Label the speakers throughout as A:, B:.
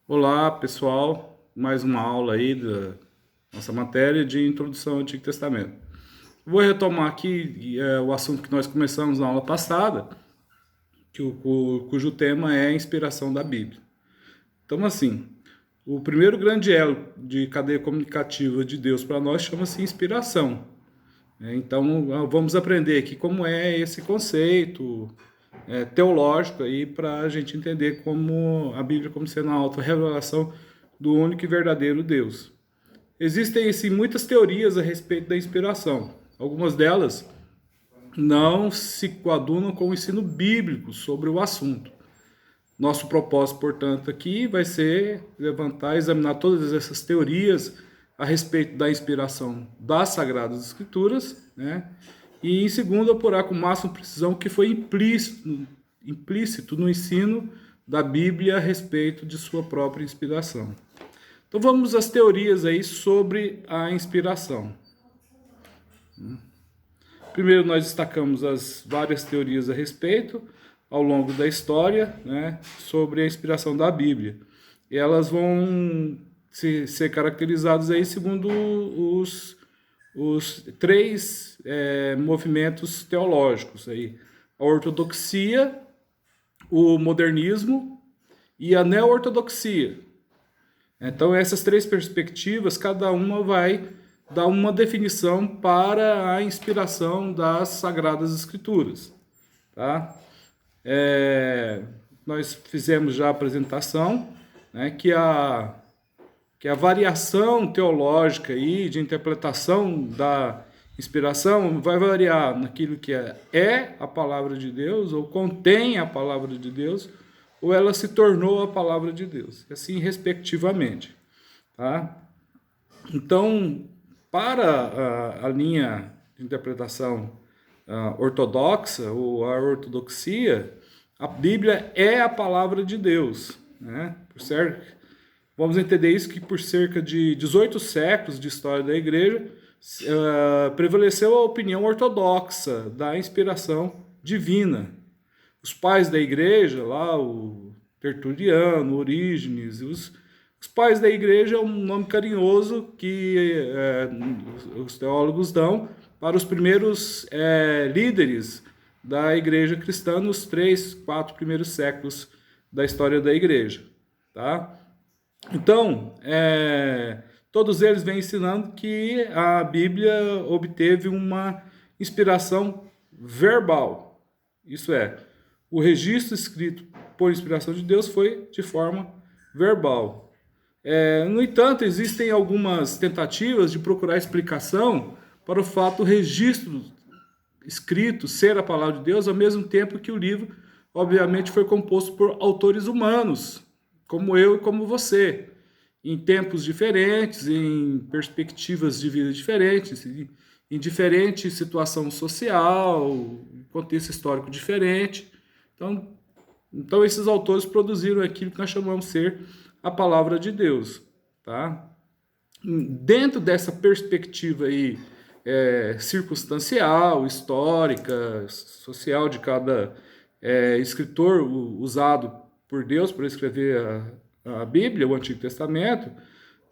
A: Olá, pessoal. Mais uma aula aí da nossa matéria de Introdução ao Antigo Testamento. Vou retomar aqui o assunto que nós começamos na aula passada, cujo tema é a inspiração da Bíblia. Então, assim, o primeiro grande elo de cadeia comunicativa de Deus para nós chama-se inspiração. Então, vamos aprender aqui como é esse conceito teológico aí para a gente entender como a Bíblia como sendo a autorrevelação do único e verdadeiro Deus. Existem sim muitas teorias a respeito da inspiração. Algumas delas não se coadunam com o ensino bíblico sobre o assunto. Nosso propósito, portanto, aqui vai ser levantar, examinar todas essas teorias a respeito da inspiração das Sagradas Escrituras, né? E, em segundo, apurar com máxima precisão o que foi implícito no ensino da Bíblia a respeito de sua própria inspiração. Então vamos às teorias aí sobre a inspiração. Primeiro nós destacamos as várias teorias a respeito ao longo da história, né, sobre a inspiração da Bíblia. E elas vão ser caracterizadas aí segundo os três movimentos teológicos aí: a ortodoxia, o modernismo e a neo-ortodoxia. Então, essas três perspectivas, cada uma vai dar uma definição para a inspiração das Sagradas Escrituras. Tá? Nós fizemos já a apresentação, né, que a variação teológica aí, de interpretação da inspiração vai variar naquilo que é a palavra de Deus, ou contém a palavra de Deus, ou ela se tornou a palavra de Deus, assim respectivamente. Tá? Então, para a linha de interpretação ortodoxa, ou a ortodoxia, a Bíblia é a palavra de Deus. Né? Vamos entender isso que por cerca de 18 séculos de história da igreja, prevaleceu a opinião ortodoxa da inspiração divina. Os pais da igreja, lá o Tertuliano, Orígenes, os pais da igreja é um nome carinhoso que os teólogos dão para os primeiros líderes da igreja cristã nos 3, 4 primeiros séculos da história da igreja. Tá? Então, todos eles vêm ensinando que a Bíblia obteve uma inspiração verbal. Isso é, o registro escrito por inspiração de Deus foi de forma verbal. No entanto, existem algumas tentativas de procurar explicação para o fato do registro escrito ser a palavra de Deus, ao mesmo tempo que o livro, obviamente, foi composto por autores humanos, como eu e como você, em tempos diferentes, em perspectivas de vida diferentes, em diferente situação social, contexto histórico diferente. Então esses autores produziram aquilo que nós chamamos de ser a palavra de Deus. Tá? Dentro dessa perspectiva aí, circunstancial, histórica, social de cada escritor usado por Deus para escrever a Bíblia, o Antigo Testamento,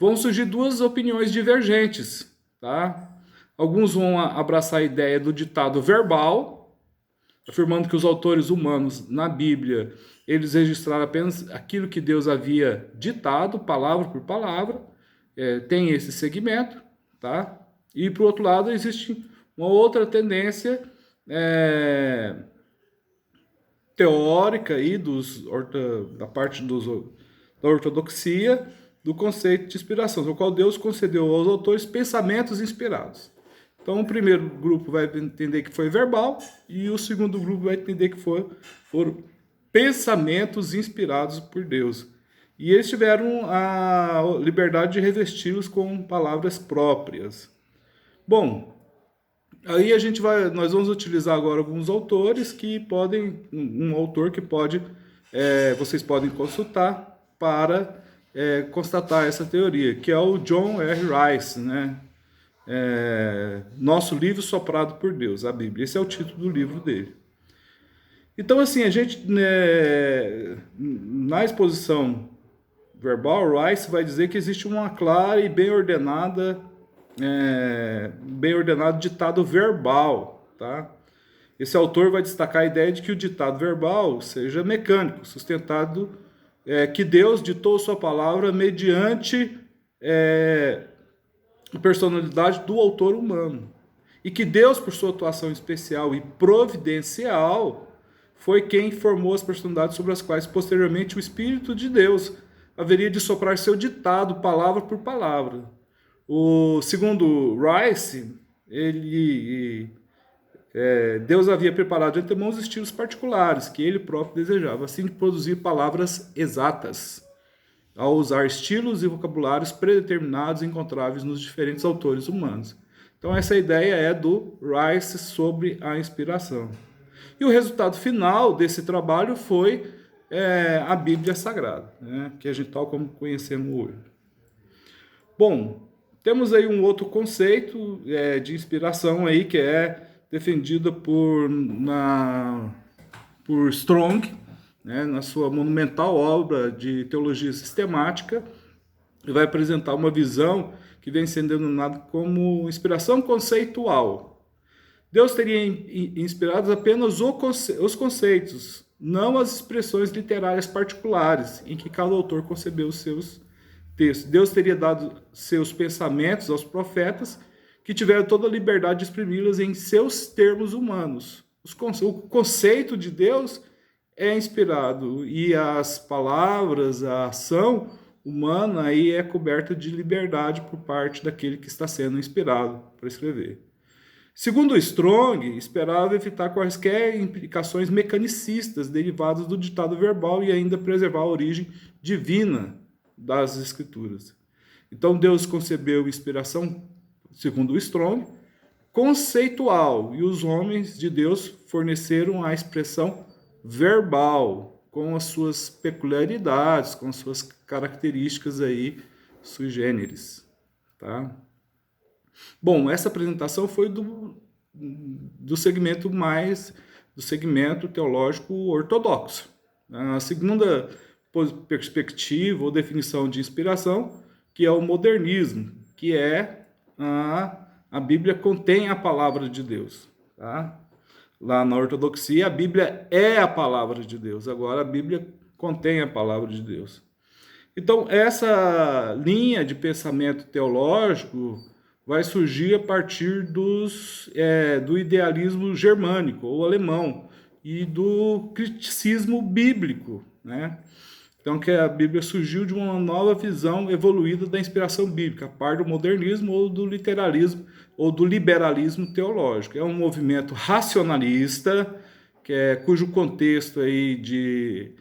A: vão surgir duas opiniões divergentes. Tá? Alguns vão abraçar a ideia do ditado verbal, afirmando que os autores humanos na Bíblia eles registraram apenas aquilo que Deus havia ditado, palavra por palavra, tem esse segmento, tá? E, por outro lado, existe uma outra tendência teórica aí da parte da ortodoxia, do conceito de inspiração, no qual Deus concedeu aos autores pensamentos inspirados. Então, o primeiro grupo vai entender que foi verbal e o segundo grupo vai entender que foram pensamentos inspirados por Deus. E eles tiveram a liberdade de revesti-los com palavras próprias. Bom, aí nós vamos utilizar agora alguns autores que podem, um autor que pode, vocês podem consultar para constatar essa teoria, que é o John R. Rice, né? Nosso livro soprado por Deus, a Bíblia. Esse é o título do livro dele. Então, assim, a gente, na exposição verbal, Rice vai dizer que existe uma clara e bem ordenado ditado verbal, tá? Esse autor vai destacar a ideia de que o ditado verbal seja mecânico, sustentado que Deus ditou sua palavra mediante a personalidade do autor humano. E que Deus, por sua atuação especial e providencial, foi quem formou as personalidades sobre as quais, posteriormente, o Espírito de Deus haveria de soprar seu ditado, palavra por palavra. Segundo Rice, Deus havia preparado de antemão os estilos particulares que ele próprio desejava, assim de produzir palavras exatas, ao usar estilos e vocabulários predeterminados e encontráveis nos diferentes autores humanos. Então essa ideia é do Rice sobre a inspiração. E o resultado final desse trabalho foi a Bíblia Sagrada, né, que a gente tal como conhecemos hoje. Bom, temos aí um outro conceito de inspiração aí que é defendido por Strong, né, na sua monumental obra de teologia sistemática. Ele vai apresentar uma visão que vem sendo denominada como inspiração conceitual. Deus teria inspirado apenas os conceitos, não as expressões literárias particulares em que cada autor concebeu os seus textos. Deus teria dado seus pensamentos aos profetas, que tiveram toda a liberdade de exprimi-los em seus termos humanos. O conceito de Deus é inspirado e as palavras, a ação humana aí é coberta de liberdade por parte daquele que está sendo inspirado para escrever. Segundo Strong, esperava evitar quaisquer implicações mecanicistas derivadas do ditado verbal e ainda preservar a origem divina das escrituras. Então Deus concebeu inspiração, segundo Strong, conceitual, e os homens de Deus forneceram a expressão verbal, com as suas peculiaridades, com as suas características aí sui generis, tá? Bom, essa apresentação foi do segmento teológico ortodoxo. A segunda perspectiva ou definição de inspiração, que é o modernismo, que é a Bíblia contém a palavra de Deus, tá? Lá na ortodoxia, a Bíblia é a palavra de Deus. Agora, a Bíblia contém a palavra de Deus. Então, essa linha de pensamento teológico vai surgir a partir do idealismo germânico ou alemão e do criticismo bíblico, né? Então, que a Bíblia surgiu de uma nova visão evoluída da inspiração bíblica, a par do modernismo ou do literalismo ou do liberalismo teológico. É um movimento racionalista, cujo contexto aí de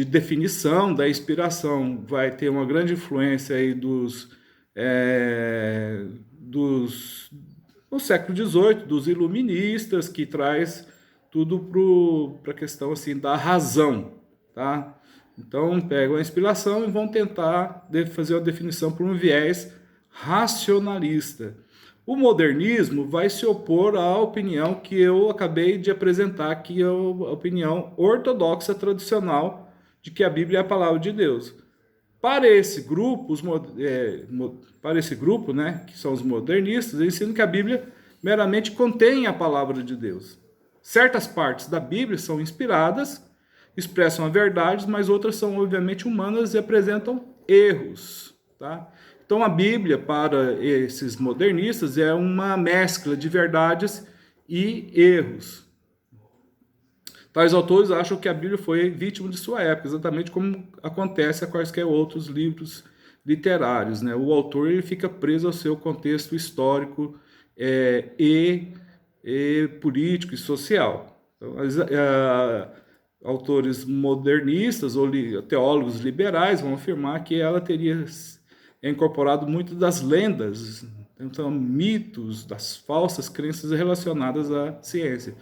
A: definição da inspiração vai ter uma grande influência aí do século XVIII, dos iluministas, que traz tudo para a questão assim, da razão, tá? Então, pegam a inspiração e vão tentar fazer uma definição por um viés racionalista. O modernismo vai se opor à opinião que eu acabei de apresentar, que é a opinião ortodoxa tradicional de que a Bíblia é a palavra de Deus. Para esse grupo, né, que são os modernistas, eles ensinam que a Bíblia meramente contém a palavra de Deus. Certas partes da Bíblia são inspiradas, expressam a verdade, mas outras são obviamente humanas e apresentam erros, tá? Então a Bíblia para esses modernistas é uma mescla de verdades e erros. Tais autores acham que a Bíblia foi vítima de sua época, exatamente como acontece a quaisquer outros livros literários, né? O autor ele fica preso ao seu contexto histórico e político e social. Então, autores modernistas ou teólogos liberais vão afirmar que ela teria incorporado muito das lendas, então mitos, das falsas crenças relacionadas à ciência.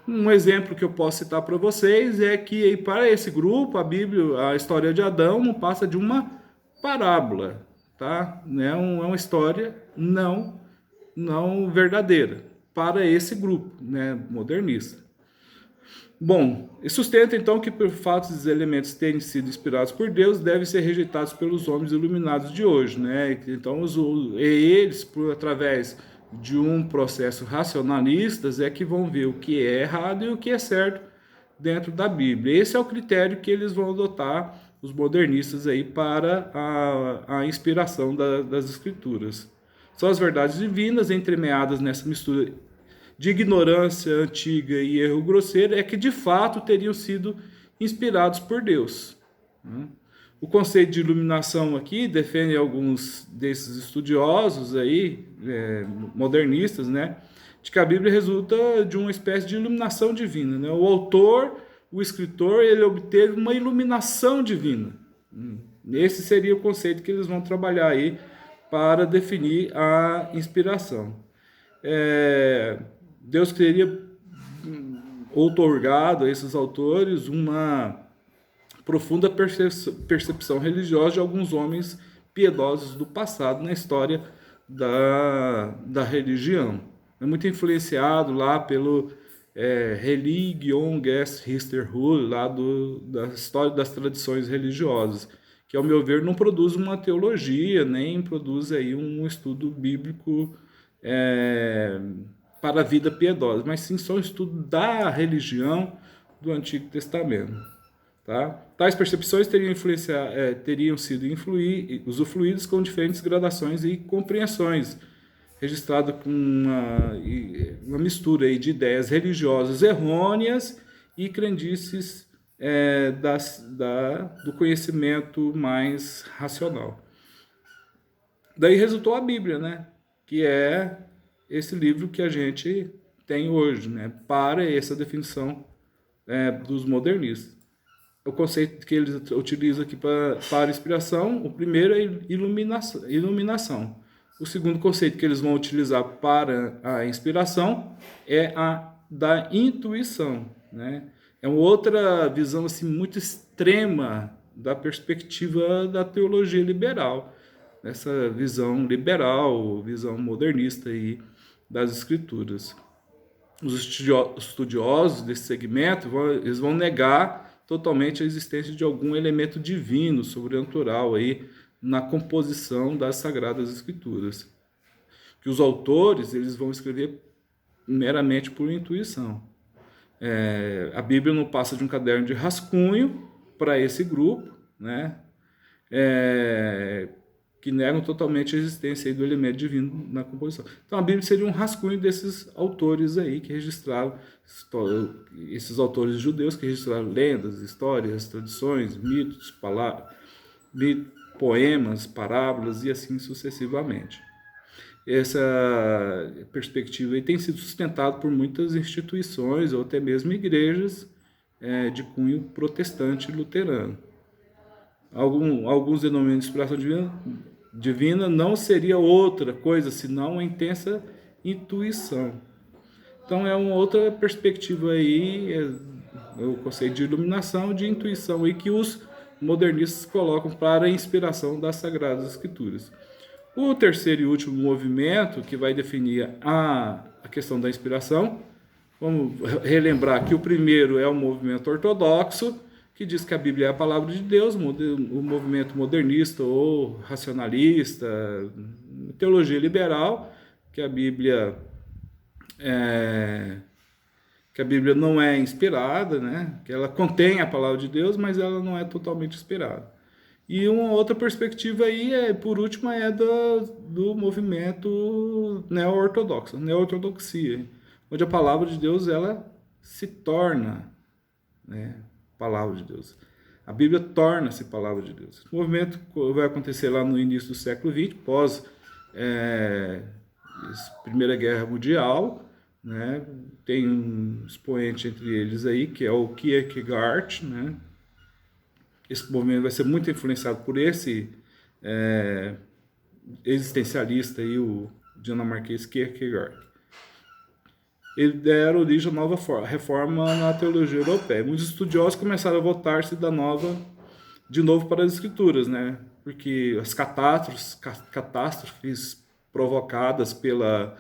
A: Um exemplo que eu posso citar para vocês é que para esse grupo a Bíblia, a história de Adão não passa de uma parábola, tá? É uma história não verdadeira para esse grupo, né, modernista. Bom, e sustenta então que por fato dos elementos terem sido inspirados por Deus, devem ser rejeitados pelos homens iluminados de hoje, né? Então eles, através de um processo racionalistas, é que vão ver o que é errado e o que é certo dentro da Bíblia. Esse é o critério que eles vão adotar, os modernistas aí, para a inspiração das Escrituras. São as verdades divinas entremeadas nessa mistura de ignorância antiga e erro grosseiro é que de fato teriam sido inspirados por Deus. O conceito de iluminação aqui defende alguns desses estudiosos aí, modernistas, né, de que a Bíblia resulta de uma espécie de iluminação divina, né? O autor, o escritor, ele obteve uma iluminação divina. Esse seria o conceito que eles vão trabalhar aí para definir a inspiração. Deus teria outorgado a esses autores uma profunda percepção religiosa de alguns homens piedosos do passado na história da religião. É muito influenciado lá pelo Religion Geschichte lá da história das tradições religiosas, que ao meu ver não produz uma teologia, nem produz aí um estudo bíblico para a vida piedosa, mas sim só um estudo da religião do Antigo Testamento. Tá? Tais percepções teriam sido usufruídas com diferentes gradações e compreensões, registrado com uma mistura aí de ideias religiosas errôneas e crendices do conhecimento mais racional. Daí resultou a Bíblia, né? Que é esse livro que a gente tem hoje, né? Para essa definição dos modernistas. O conceito que eles utilizam aqui para inspiração, o primeiro é iluminação. O segundo conceito que eles vão utilizar para a inspiração é a da intuição, né? É uma outra visão assim, muito extrema da perspectiva da teologia liberal, essa visão liberal, visão modernista aí das Escrituras. Os estudiosos desse segmento eles vão negar totalmente a existência de algum elemento divino, sobrenatural aí na composição das Sagradas Escrituras. Que os autores eles vão escrever meramente por intuição. A Bíblia não passa de um caderno de rascunho para esse grupo, né? Que negam totalmente a existência aí do elemento divino na composição. Então a Bíblia seria um rascunho desses autores aí que registraram, esses autores judeus que registraram lendas, histórias, tradições, mitos, poemas, parábolas e assim sucessivamente. Essa perspectiva aí tem sido sustentada por muitas instituições ou até mesmo igrejas de cunho protestante e luterano. Alguns denominam de inspiração divina não seria outra coisa senão a intensa intuição. Então é uma outra perspectiva aí, o conceito de iluminação, de intuição aí que os modernistas colocam para a inspiração das Sagradas Escrituras. O terceiro e último movimento que vai definir a questão da inspiração, vamos relembrar que o primeiro é o movimento ortodoxo, que diz que a Bíblia é a palavra de Deus, o movimento modernista ou racionalista, teologia liberal, que a Bíblia não é inspirada, né? Que ela contém a palavra de Deus, mas ela não é totalmente inspirada. E uma outra perspectiva aí, por último, é do movimento neo-ortodoxo, neo-ortodoxia, onde a palavra de Deus ela se torna, né, palavra de Deus. A Bíblia torna-se palavra de Deus. O movimento vai acontecer lá no início do século XX, pós Primeira Guerra Mundial, né? Tem um expoente entre eles aí, que é o Kierkegaard, né? Esse movimento vai ser muito influenciado por esse existencialista aí, o dinamarquês Kierkegaard. Ele deram origem a nova reforma na teologia europeia. Muitos estudiosos começaram a voltar-se de novo para as Escrituras, né? Porque as catástrofes provocadas pela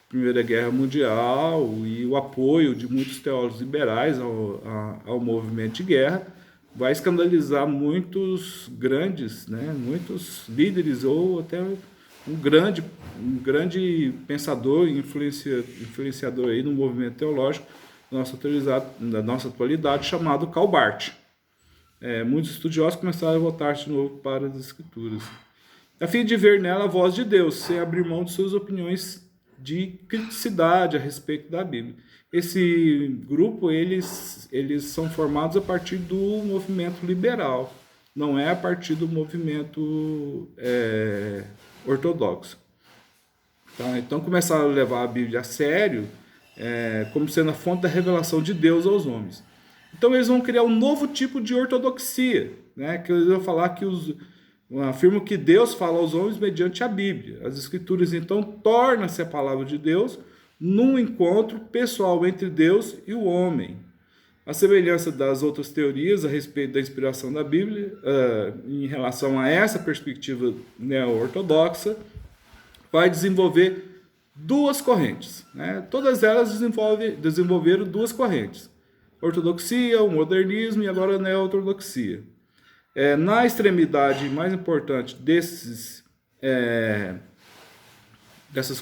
A: Primeira Guerra Mundial e o apoio de muitos teólogos liberais ao movimento de guerra vai escandalizar muitos grandes, né, muitos líderes ou até um grande pensador e influenciador aí no movimento teológico da nossa atualidade, chamado Karl Barth. Muitos estudiosos começaram a voltar de novo para as Escrituras, a fim de ver nela a voz de Deus, sem abrir mão de suas opiniões de criticidade a respeito da Bíblia. Esse grupo, eles são formados a partir do movimento liberal, não é a partir do movimento ortodoxo. Tá? Então começaram a levar a Bíblia a sério, como sendo a fonte da revelação de Deus aos homens. Então eles vão criar um novo tipo de ortodoxia, né? Que eles vão falar que afirmam que Deus fala aos homens mediante a Bíblia. As Escrituras, então, tornam-se a palavra de Deus num encontro pessoal entre Deus e o homem. A semelhança das outras teorias a respeito da inspiração da Bíblia, em relação a essa perspectiva neo-ortodoxa, vai desenvolver duas correntes, né? Todas elas desenvolveram duas correntes: ortodoxia, o modernismo e agora a neo-ortodoxia. Na extremidade mais importante dessas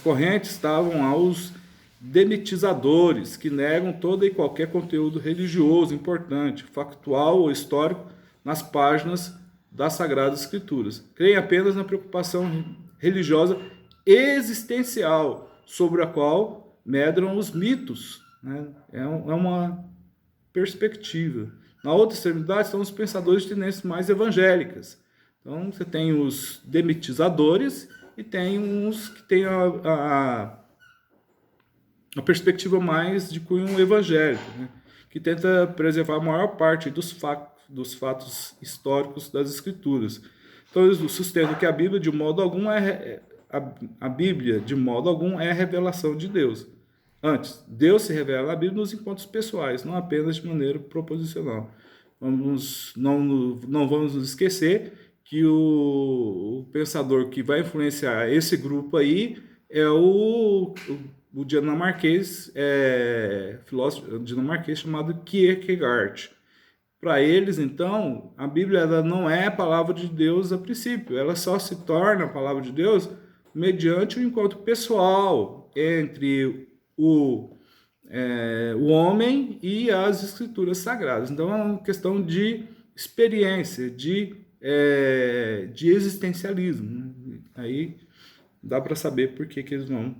A: correntes estavam os demitizadores, que negam todo e qualquer conteúdo religioso importante, factual ou histórico nas páginas das Sagradas Escrituras. Creem apenas na preocupação religiosa existencial, sobre a qual medram os mitos, né? É uma perspectiva. Na outra extremidade estão os pensadores de tendências mais evangélicas. Então você tem os demitizadores e tem uns que têm a perspectiva mais de cunho evangélico, né? Que tenta preservar a maior parte dos fatos históricos das Escrituras. Então eles sustentam que a Bíblia de modo algum é a revelação de Deus. Antes, Deus se revela na Bíblia nos encontros pessoais, não apenas de maneira proposicional. Não vamos nos esquecer que o pensador que vai influenciar esse grupo aí é o dinamarquês, filósofo dinamarquês chamado Kierkegaard. Para eles, então, a Bíblia ela não é a palavra de Deus a princípio, ela só se torna a palavra de Deus mediante um encontro pessoal entre o homem e as Escrituras Sagradas. Então é uma questão de experiência, de existencialismo. Aí dá para saber por que eles vão.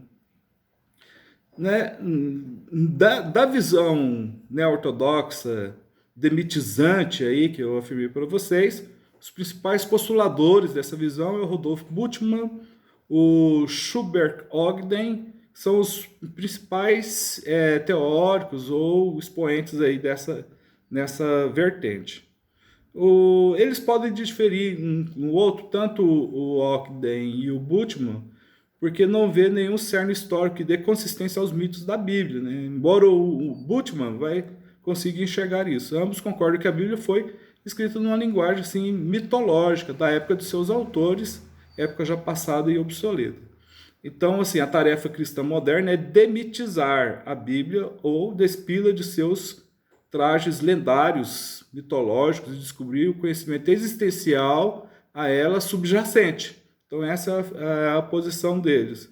A: Né? Da visão ortodoxa, demitizante, aí, que eu afirmei para vocês, os principais postuladores dessa visão é o Rudolf Bultmann, o Schubert Ogden, são os principais teóricos ou expoentes aí nessa vertente. Eles podem diferir um no outro, tanto o Ogden e o Bultmann, porque não vê nenhum cerne histórico que dê consistência aos mitos da Bíblia, né? Embora o Bultmann vai conseguir enxergar isso. Ambos concordam que a Bíblia foi escrita numa linguagem assim, mitológica, da época de seus autores, época já passada e obsoleta. Então, assim, a tarefa cristã moderna é demitizar a Bíblia ou despila de seus trajes lendários, mitológicos, e descobrir o conhecimento existencial a ela subjacente. Então, essa é a posição deles.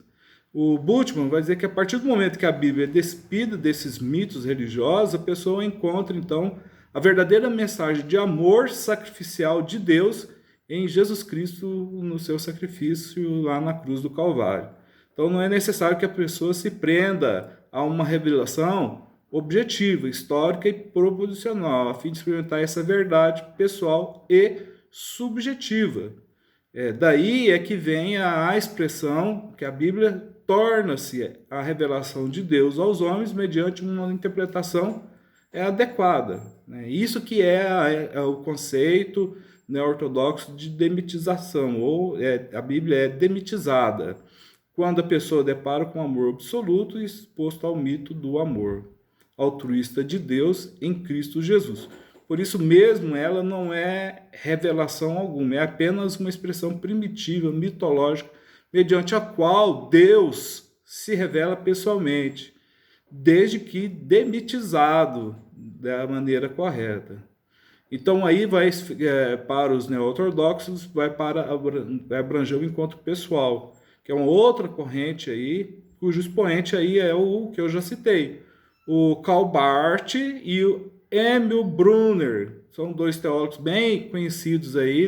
A: O Bultmann vai dizer que a partir do momento que a Bíblia é despida desses mitos religiosos, a pessoa encontra, então, a verdadeira mensagem de amor sacrificial de Deus em Jesus Cristo no seu sacrifício lá na cruz do Calvário. Então não é necessário que a pessoa se prenda a uma revelação objetiva, histórica e proposicional, a fim de experimentar essa verdade pessoal e subjetiva. Daí é que vem a expressão que a Bíblia torna-se a revelação de Deus aos homens mediante uma interpretação adequada. Né? Isso que é o conceito ortodoxo de demitização, ou a Bíblia é demitizada, quando a pessoa depara com o amor absoluto e exposto ao mito do amor altruísta de Deus em Cristo Jesus. Por isso mesmo, ela não é revelação alguma, é apenas uma expressão primitiva, mitológica, mediante a qual Deus se revela pessoalmente, desde que demitizado da maneira correta. Então aí vai para os neo-ortodoxos, vai abranger o encontro pessoal, que é uma outra corrente aí, cujo expoente aí é o que eu já citei, o Karl Barth e o Emil Brunner. São dois teólogos bem conhecidos aí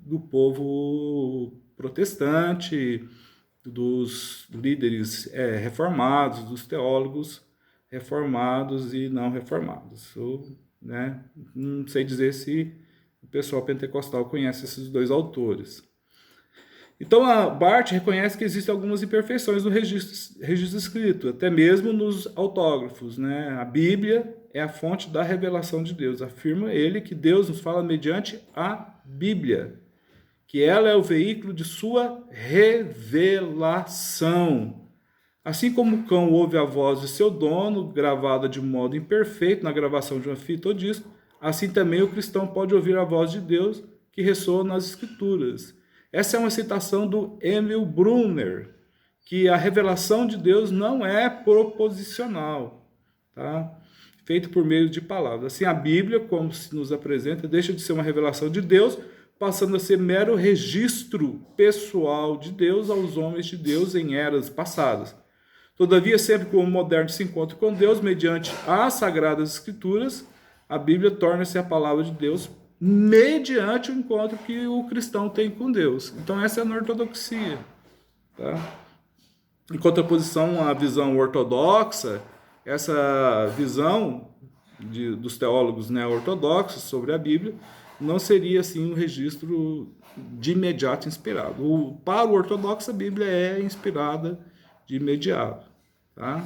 A: do povo protestante, dos líderes reformados, dos teólogos reformados e não reformados. Né, não sei dizer se o pessoal pentecostal conhece esses dois autores. Então, a Barth reconhece que existem algumas imperfeições no registro escrito, até mesmo nos autógrafos. Né? A Bíblia é a fonte da revelação de Deus. Afirma ele que Deus nos fala mediante a Bíblia, que ela é o veículo de sua revelação. Assim como o cão ouve a voz de seu dono, gravada de modo imperfeito na gravação de uma fita ou disco, assim também o cristão pode ouvir a voz de Deus que ressoa nas Escrituras. Essa é uma citação do Emil Brunner, que a revelação de Deus não é proposicional, tá? Feito por meio de palavras. Assim, a Bíblia, como se nos apresenta, deixa de ser uma revelação de Deus, passando a ser mero registro pessoal de Deus aos homens de Deus em eras passadas. Todavia, sempre que o moderno se encontra com Deus, mediante as Sagradas Escrituras, a Bíblia torna-se a palavra de Deus mediante o encontro que o cristão tem com Deus. Então essa é a ortodoxia. Tá? Em contraposição à visão ortodoxa, essa visão dos teólogos ortodoxos sobre a Bíblia não seria assim um registro de imediato inspirado. Para o ortodoxo, a Bíblia é inspirada de imediato. Tá?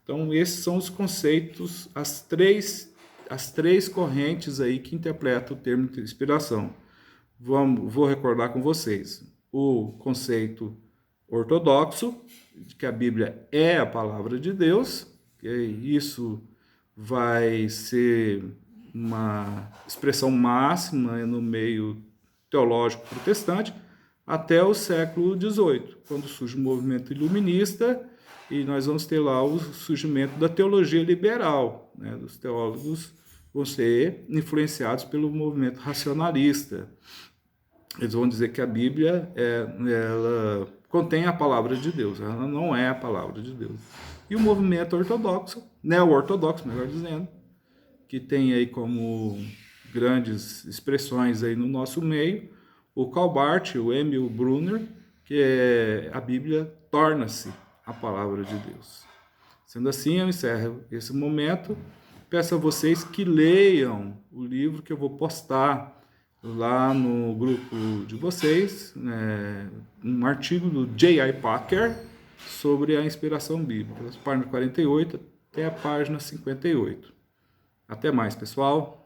A: Então esses são os conceitos, as três correntes aí que interpretam o termo de inspiração. Vou recordar com vocês. O conceito ortodoxo, de que a Bíblia é a palavra de Deus, que isso vai ser uma expressão máxima no meio teológico protestante, até o século XVIII, quando surge o movimento iluminista, e nós vamos ter lá o surgimento da teologia liberal, né? Dos teólogos vão ser influenciados pelo movimento racionalista. Eles vão dizer que a Bíblia ela contém a palavra de Deus, ela não é a palavra de Deus. E o movimento ortodoxo, neo-ortodoxo, melhor dizendo, que tem aí como grandes expressões aí no nosso meio, o Karl Barth, o Emil Brunner, que a Bíblia torna-se a palavra de Deus. Sendo assim, eu encerro esse momento. Peço a vocês que leiam o livro que eu vou postar lá no grupo de vocês, um artigo do J.I. Packer sobre a inspiração bíblica, das páginas 48 até a página 58. Até mais, pessoal!